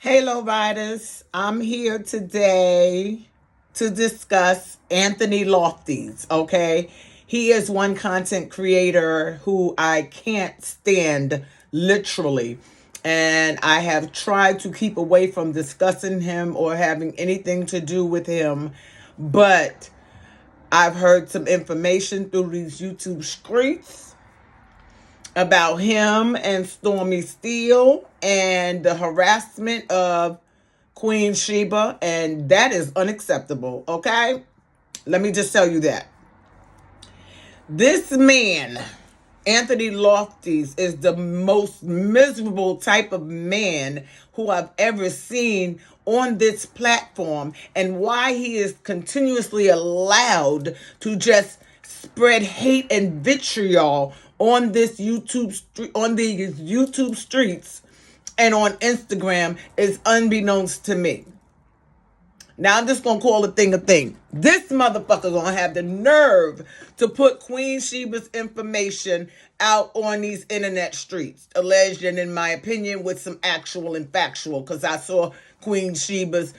Hey, low riders. I'm here today to discuss Anthony Lofties, okay? He is one content creator who I can't stand, literally. And I have tried to keep away from discussing him or having anything to do with him. But I've heard some information through these YouTube streets about him and Stormy Steel and the harassment of Queen Shiba, and that is unacceptable, okay? Let me just tell you that. This man, Anthony Lofties, is the most miserable type of man who I've ever seen on this platform, and why he is continuously allowed to just spread hate and vitriol on these YouTube streets and on Instagram is unbeknownst to me. Now I'm just gonna call a thing a thing. This motherfucker gonna have the nerve to put Queen Sheba's information out on these internet streets, alleged and in my opinion with some actual and factual, because I saw Queen Sheba's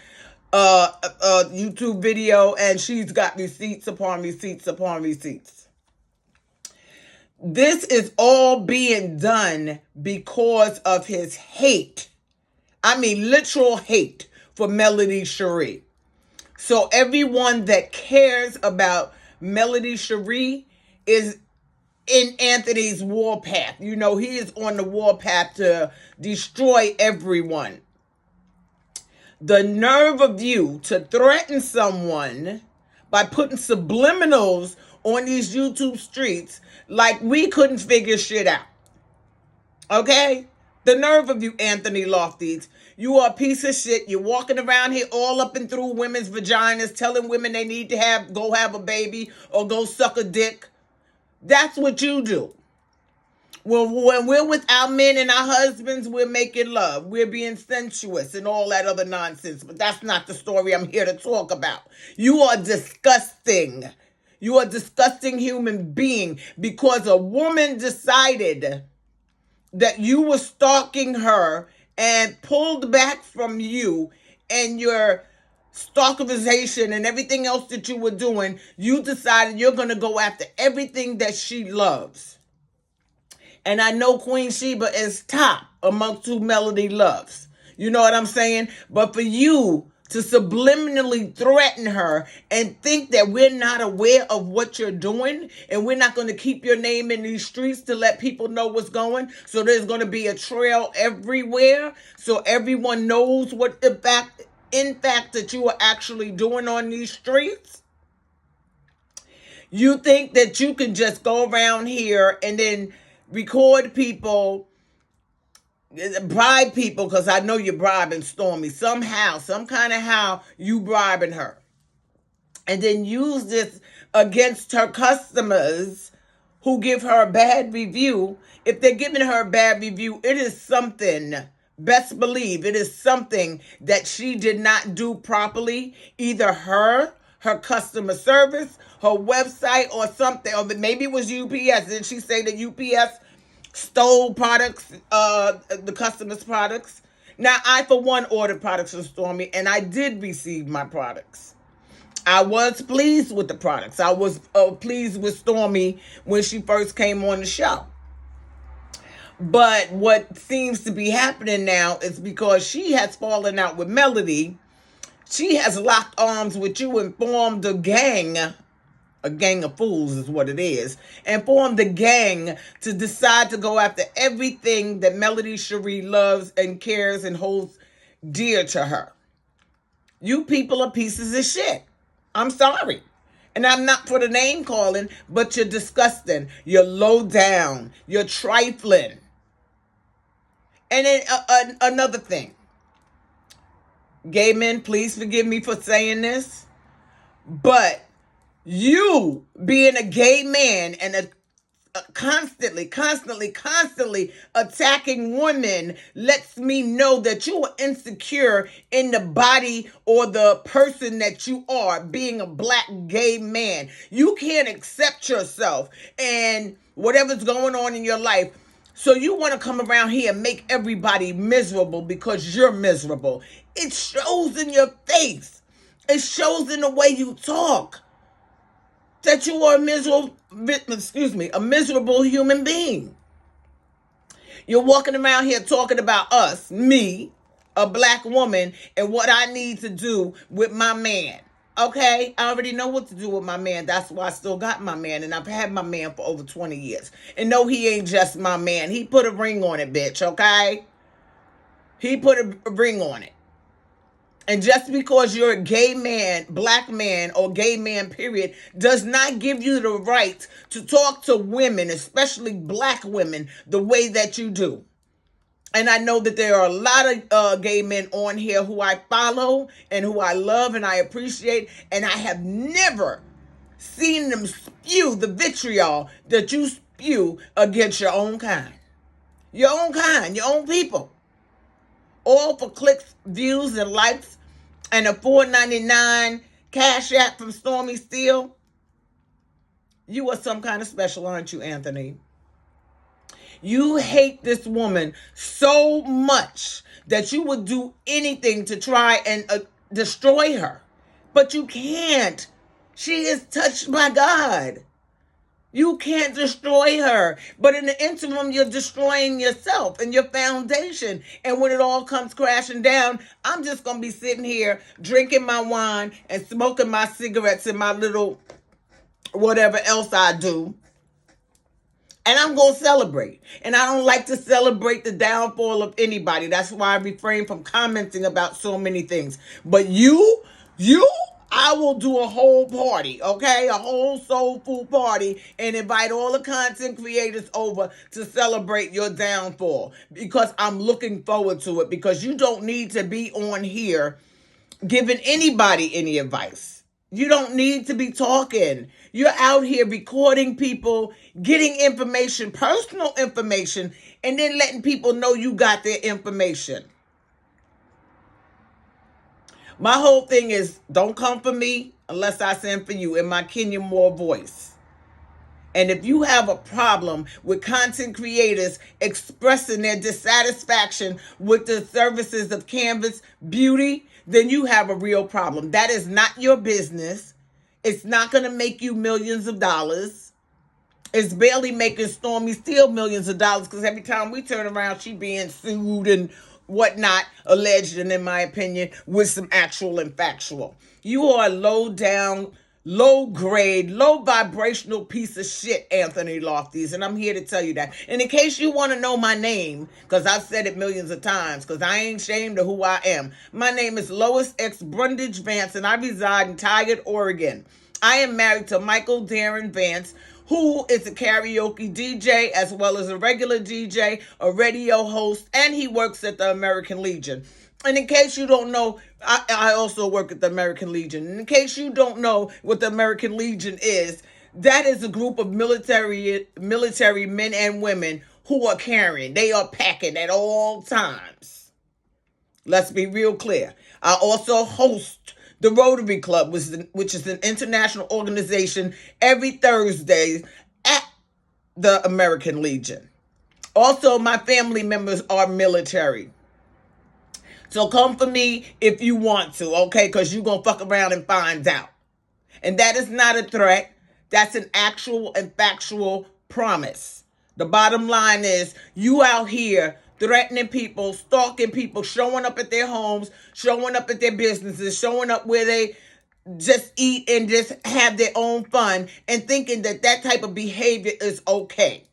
YouTube video and she's got receipts upon receipts upon receipts. This is all being done because of his hate. I mean, literal hate for Melody Shari. So everyone that cares about Melody Shari is in Anthony's warpath. You know, he is on the warpath to destroy everyone. The nerve of you to threaten someone by putting subliminals on these YouTube streets like we couldn't figure shit out. Okay? The nerve of you, Anthony Lofties. You are a piece of shit. You're walking around here all up and through women's vaginas, telling women they need to go have a baby or go suck a dick. That's what you do. Well, when we're with our men and our husbands, we're making love. We're being sensuous and all that other nonsense. But that's not the story I'm here to talk about. You are disgusting. You are a disgusting human being because a woman decided that you were stalking her and pulled back from you and your stalkerization and everything else that you were doing. You decided you're going to go after everything that she loves. And I know Queen Shiba is top amongst who Melody loves. You know what I'm saying? But for you to subliminally threaten her and think that we're not aware of what you're doing and we're not going to keep your name in these streets to let people know what's going. So there's going to be a trail everywhere so everyone knows what in fact that you are actually doing on these streets. You think that you can just go around here and then record people, bribe people, because I know you're bribing Stormy somehow, some kind of how you bribing her, and then use this against her customers who give her a bad review. If they're giving her a bad review, it is something, best believe it is something that she did not do properly, either her customer service, her website, or something, or maybe it was UPS. Didn't she say that UPS stole products, the customers' products? Now, I, for one, ordered products from Stormy, and I did receive my products. I was pleased with the products. I was pleased with Stormy when she first came on the show. But what seems to be happening now is because she has fallen out with Melody, she has locked arms with you and formed a gang of fools is what it is, and formed a gang to decide to go after everything that Melody Shari loves and cares and holds dear to her. You people are pieces of shit. I'm sorry. And I'm not for the name calling, but you're disgusting. You're low down. You're trifling. And then another thing. Gay men, please forgive me for saying this, but you being a gay man and constantly attacking women lets me know that you are insecure in the body or the person that you are, being a black gay man. You can't accept yourself and whatever's going on in your life. So you want to come around here and make everybody miserable because you're miserable. It shows in your face. It shows in the way you talk that you are a miserable human being. You're walking around here talking about us, me, a black woman, and what I need to do with my man. Okay? I already know what to do with my man. That's why I still got my man, and I've had my man for over 20 years. And no, he ain't just my man. He put a ring on it, bitch, okay? He put a ring on it. And just because you're a gay man, black man, or gay man, period, does not give you the right to talk to women, especially black women, the way that you do. And I know that there are a lot of gay men on here who I follow and who I love and I appreciate. And I have never seen them spew the vitriol that you spew against your own kind. Your own kind, your own people. All for clicks, views, and likes, and a $4.99 cash app from Stormy Steel. You are some kind of special, aren't you, Anthony? You hate this woman so much that you would do anything to try and destroy her. But you can't. She is touched by God. You can't destroy her. But in the interim, you're destroying yourself and your foundation. And when it all comes crashing down, I'm just going to be sitting here drinking my wine and smoking my cigarettes and my little whatever else I do. And I'm going to celebrate. And I don't like to celebrate the downfall of anybody. That's why I refrain from commenting about so many things. But you, I will do a whole party, okay? A whole soulful party and invite all the content creators over to celebrate your downfall. Because I'm looking forward to it. Because you don't need to be on here giving anybody any advice. You don't need to be talking. You're out here recording people, getting information, personal information, and then letting people know you got their information. My whole thing is, don't come for me unless I send for you in my Kenya Moore voice. And if you have a problem with content creators expressing their dissatisfaction with the services of Canvas Beauty, then you have a real problem. That is not your business. It's not going to make you millions of dollars. It's barely making Stormy Steel millions of dollars because every time we turn around, she being sued and whatnot, alleged, and in my opinion, with some actual and factual. You are a low down, low grade, low vibrational piece of shit, Anthony Lofties, and I'm here to tell you that. And in case you want to know my name, because I've said it millions of times, because I ain't ashamed of who I am. My name is Lois X. Brundage Vance, and I reside in Tigard, Oregon. I am married to Michael Darren Vance, who is a karaoke DJ as well as a regular DJ, a radio host, and he works at the American Legion. And in case you don't know, I also work at the American Legion. And in case you don't know what the American Legion is, that is a group of military men and women who are caring. They are packing at all times. Let's be real clear. I also host the Rotary Club, which is an international organization, every Thursday at the American Legion. Also, my family members are military. So come for me if you want to, okay? Because you're going to fuck around and find out. And that is not a threat. That's an actual and factual promise. The bottom line is you out here threatening people, stalking people, showing up at their homes, showing up at their businesses, showing up where they just eat and just have their own fun and thinking that that type of behavior is okay.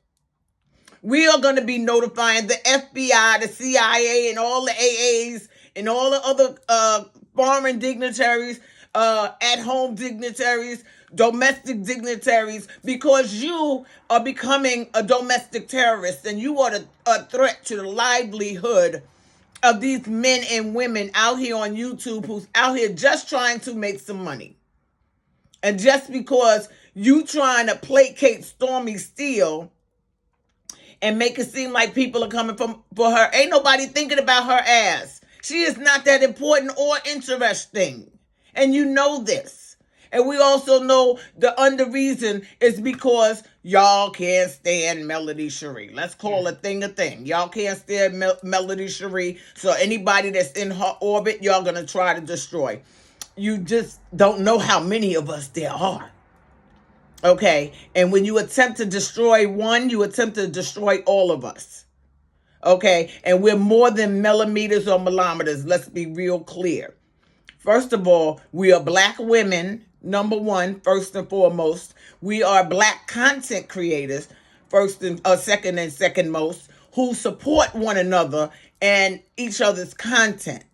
We are going to be notifying the FBI, the CIA, and all the AAs and all the other foreign dignitaries, at-home dignitaries, domestic dignitaries, because you are becoming a domestic terrorist and you are a threat to the livelihood of these men and women out here on YouTube who's out here just trying to make some money. And just because you trying to placate Stormy Steel and make it seem like people are coming for her, ain't nobody thinking about her ass. She is not that important or interesting. And you know this. And we also know the under reason is because y'all can't stand Melody Shari. Let's call a thing a thing. Y'all can't stand Melody Shari. So anybody that's in her orbit, y'all going to try to destroy. You just don't know how many of us there are. Okay? And when you attempt to destroy one, you attempt to destroy all of us. Okay? And we're more than millimeters or millimeters. Let's be real clear. First of all, we are black women, number one, first and foremost. We are black content creators, second and second most, who support one another and each other's content.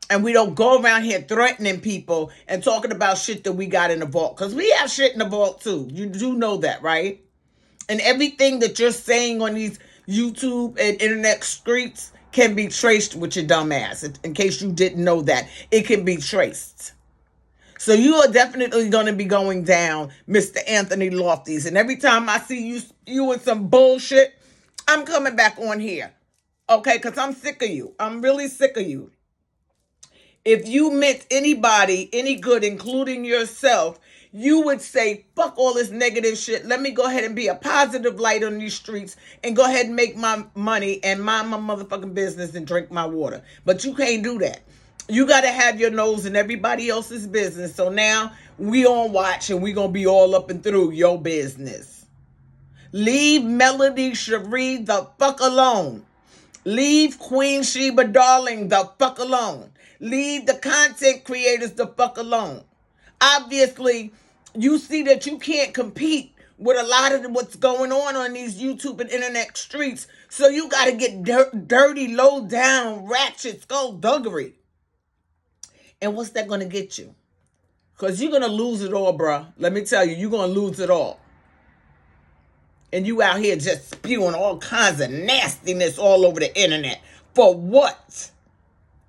And we don't go around here threatening people and talking about shit that we got in the vault. Because we have shit in the vault too. You do know that, right? And everything that you're saying on these YouTube and internet streets can be traced with your dumb ass. In case you didn't know that, it can be traced. So you are definitely going to be going down, Mr. Anthony Lofties. And every time I see you with some bullshit, I'm coming back on here. Okay, because I'm sick of you. I'm really sick of you. If you meant anybody any good, including yourself, you would say, fuck all this negative shit. Let me go ahead and be a positive light on these streets and go ahead and make my money and mind my motherfucking business and drink my water. But you can't do that. You got to have your nose in everybody else's business. So now we on watch and we going to be all up and through your business. Leave Melody Shari the fuck alone. Leave Queen Shiba darling the fuck alone. Leave the content creators the fuck alone. Obviously, you see that you can't compete with a lot of what's going on these YouTube and internet streets. So you got to get dirty, low down, ratchet, skullduggery. And what's that going to get you? Because you're going to lose it all, bruh. Let me tell you, you're going to lose it all. And you out here just spewing all kinds of nastiness all over the internet. For what?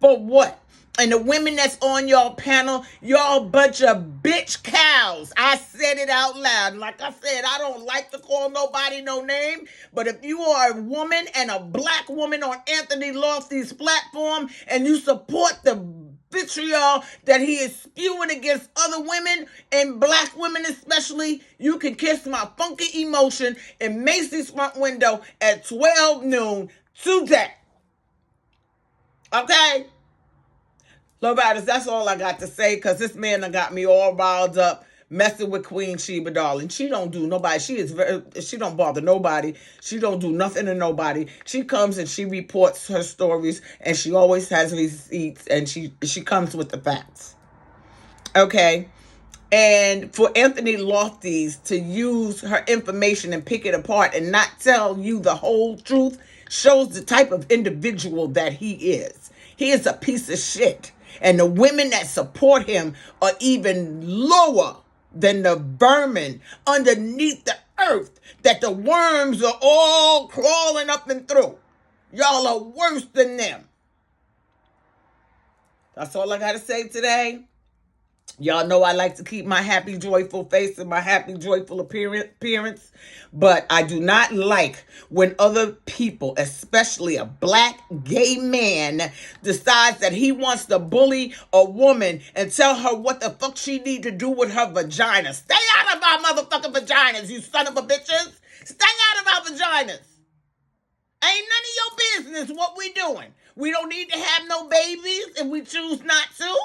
For what? And the women that's on y'all panel, y'all bunch of bitch cows. I said it out loud. Like I said, I don't like to call nobody no name. But if you are a woman and a black woman on Anthony Lofties' platform and you support the vitriol that he is spewing against other women and black women especially, you can kiss my funky emotion in Macy's front window at 12 noon today. Okay? Love riders, that's all I got to say, because this man done got me all riled up messing with Queen Shiba, darling. She don't do nobody. She don't bother nobody. She don't do nothing to nobody. She comes and she reports her stories, and she always has receipts, and she comes with the facts. Okay? And for Anthony Lofties to use her information and pick it apart and not tell you the whole truth shows the type of individual that he is. He is a piece of shit. And the women that support him are even lower than the vermin underneath the earth that the worms are all crawling up and through. Y'all are worse than them. That's all I got to say today. Y'all know I like to keep my happy, joyful face and my happy, joyful appearance. But I do not like when other people, especially a black gay man, decides that he wants to bully a woman and tell her what the fuck she need to do with her vagina. Stay out of our motherfucking vaginas, you son of a bitches. Stay out of our vaginas. Ain't none of your business what we doing. We don't need to have no babies if we choose not to.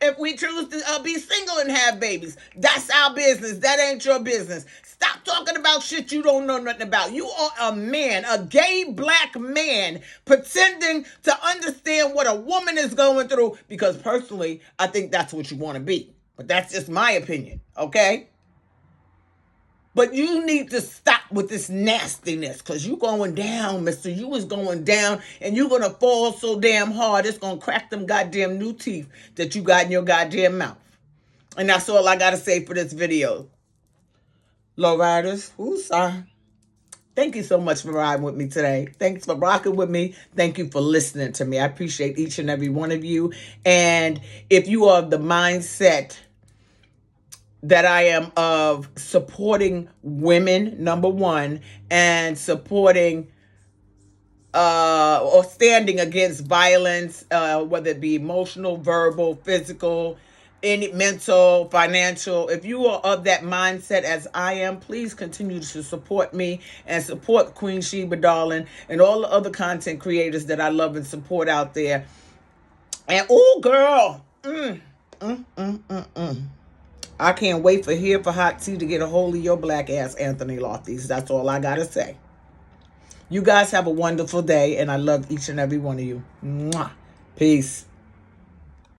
If we choose to be single and have babies, that's our business. That ain't your business. Stop talking about shit you don't know nothing about. You are a man, a gay black man, pretending to understand what a woman is going through, because personally, I think that's what you want to be. But that's just my opinion, okay? But you need to stop with this nastiness, because you going down, mister. You is going down, and you're going to fall so damn hard, it's going to crack them goddamn new teeth that you got in your goddamn mouth. And that's all I got to say for this video. Lowriders, sorry. Thank you so much for riding with me today. Thanks for rocking with me. Thank you for listening to me. I appreciate each and every one of you. And if you are of the mindset that I am of supporting women, number one, and supporting or standing against violence, whether it be emotional, verbal, physical, any mental, financial. If you are of that mindset as I am, please continue to support me and support Queen Shiba, darling, and all the other content creators that I love and support out there. And oh, girl, I can't wait for Hot Tea to get a hold of your black ass, Anthony Lofties. That's all I gotta say. You guys have a wonderful day, and I love each and every one of you. Mwah. Peace.